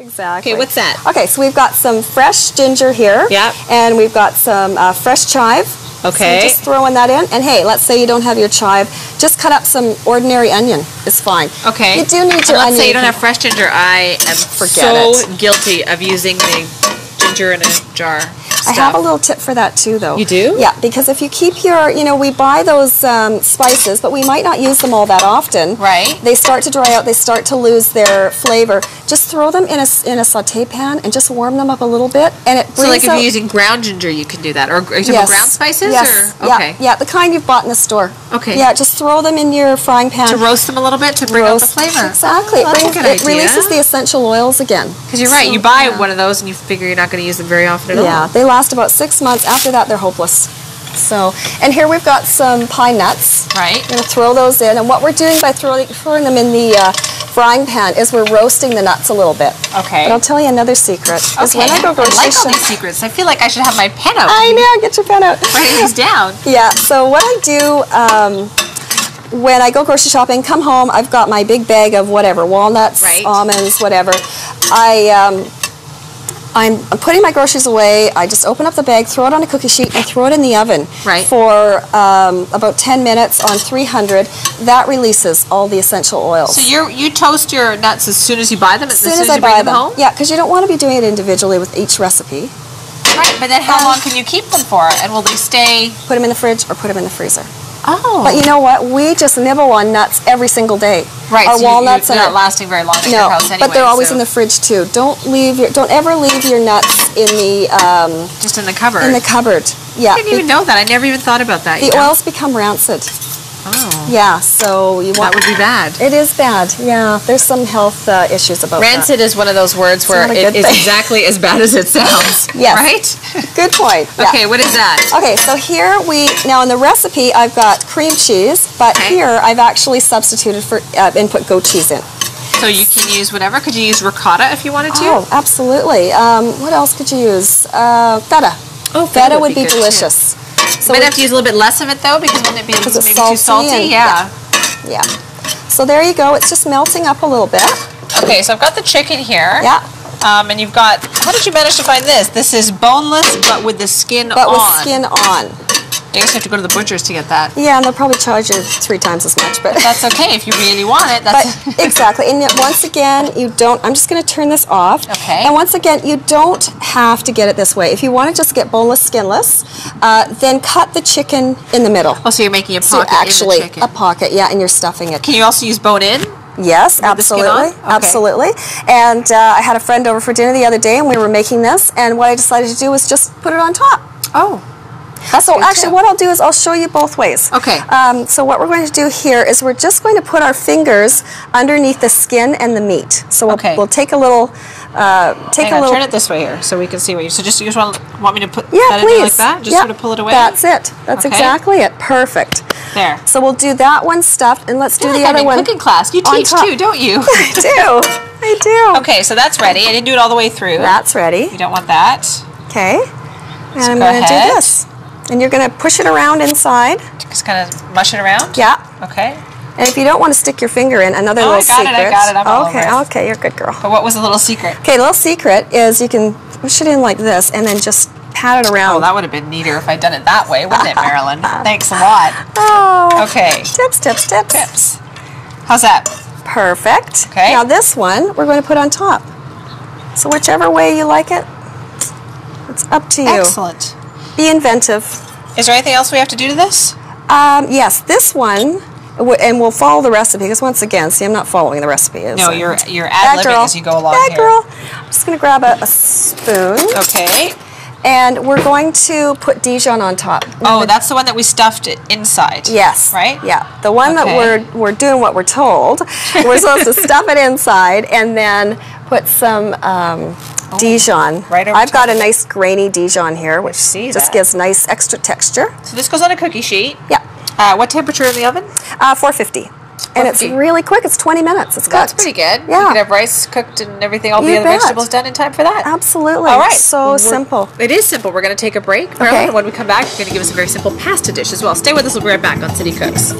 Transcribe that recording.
Exactly. Okay, what's that? Okay, so we've got some fresh ginger here. Yep. And we've got some fresh chive. Okay. So just throwing that in. And hey, let's say you don't have your chive, just cut up some ordinary onion. It's fine. Okay. You do need your onion. Let's say you don't have fresh ginger. I am so guilty of using the ginger in a jar. I have a little tip for that too, though. You do? Yeah, because if you keep your, we buy those spices, but we might not use them all that often. Right. They start to dry out, they start to lose their flavor. Just throw them in a saute pan and just warm them up a little bit, and it brings So like if you're using ground ginger, you can do that. Or are you talking about ground spices? Yes. Or? Okay. Yeah, the kind you've bought in the store. Okay. Yeah, just throw them in your frying pan. To roast them a little bit to bring out the flavor. Exactly. Oh, that's a good idea. Releases the essential oils again. Because you're right, you buy one of those and you figure you're not going to use them very often at all. Yeah, they last about 6 months. After that, they're hopeless. So, and here we've got some pine nuts. Right. We're going to throw those in, and what we're doing by throwing them in the frying pan is we're roasting the nuts a little bit. Okay. But I'll tell you another secret. Is when I go grocery I like all these secrets. I feel like I should have my pen out. I know, get your pen out. Writing these down. Yeah, so what I do when I go grocery shopping, come home, I've got my big bag of whatever, walnuts, almonds, whatever. I'm putting my groceries away. I just open up the bag, throw it on a cookie sheet, and throw it in the oven for about 10 minutes on 300. That releases all the essential oils. So you toast your nuts as soon as you buy them? As soon as I buy them home? Yeah, because you don't want to be doing it individually with each recipe. Right, but then how long can you keep them for? And will they stay? Put them in the fridge or put them in the freezer. Oh. But you know what? We just nibble on nuts every single day. Right. Our so walnuts they're not lasting very long at your house anyway. But they're always in the fridge too. Don't ever leave your nuts in the just in the cupboard. In the cupboard. Yeah. I didn't even know that. I never even thought about that. The oils become rancid. Oh. Yeah, so that would be bad. It is bad. Yeah, there's some health issues about rancid is one of those words where it is exactly as bad as it sounds. Yes. Right? Good point. Yeah. Okay, what is that? Okay, so here now in the recipe I've got cream cheese, but here I've actually substituted for and put goat cheese in. So you can use whatever. Could you use ricotta if you wanted to? Oh, absolutely. What else could you use? Feta. Oh, feta would be delicious. So we'd have to use a little bit less of it though, because wouldn't it be maybe too salty? Yeah. So there you go. It's just melting up a little bit. Okay, so I've got the chicken here. Yeah. And you've got, how did you manage to find this? This is boneless, but with the skin on. But with skin on. I guess you have to go to the butcher's to get that. Yeah, and they'll probably charge you 3 times as much. But that's okay if you really want it. But exactly. And yet once again, you don't, I'm just going to turn this off. Okay. And once again, you don't have to get it this way. If you want to just get boneless, skinless, then cut the chicken in the middle. Oh, so you're making a pocket in the chicken. A pocket, yeah, and you're stuffing it. Can you also use bone-in? Yes, absolutely, absolutely. And I had a friend over for dinner the other day, and we were making this, and what I decided to do was just put it on top. Oh. So actually what I'll do is I'll show you both ways. Okay. So what we're going to do here is we're just going to put our fingers underneath the skin and the meat. So we'll take a little, turn it this way here so we can see what you, so just you just want me to put that in there like that? Just sort of pull it away? That's it. That's exactly it. Perfect. There. So we'll do that one stuffed, and let's do the other one. Cooking class. You teach too, don't you? I do. I do. Okay, so that's ready. I didn't do it all the way through. That's ready. You don't want that. Okay. And I'm going to do this. And you're going to push it around inside. Just kind of mush it around? Yeah. Okay. And if you don't want to stick your finger in, another little secret. I got it. I'm all over it. Okay, you're a good girl. But what was the little secret? Okay, the little secret is you can push it in like this and then just pat it around. Oh, that would have been neater if I'd done it that way, wouldn't it, Marilyn? Thanks a lot. Oh. Okay. Tips. How's that? Perfect. Okay. Now this one we're going to put on top. So whichever way you like it, it's up to you. Excellent. Be inventive. Is there anything else we have to do to this? Yes, this one, and we'll follow the recipe, because once again, see, I'm not following the recipe. No, you're ad-libbing as you go along here. Girl. I'm just going to grab a spoon. Okay. And we're going to put Dijon on top. Oh, that's the one that we stuffed inside. Yes. Right? Yeah. The one that we're doing what we're told. We're supposed to stuff it inside and then put some Dijon. Right over I've got a nice grainy Dijon here, which just gives nice extra texture. So this goes on a cookie sheet. Yeah. What temperature in the oven? 450. And it's really quick. It's 20 minutes. It's cooked. That's pretty good. Yeah. You can have rice cooked and everything, all the other vegetables done in time for that. Absolutely. All right. So simple. It is simple. We're going to take a break, Marilyn, and when we come back, you're going to give us a very simple pasta dish as well. Stay with us. We'll be right back on City Cooks.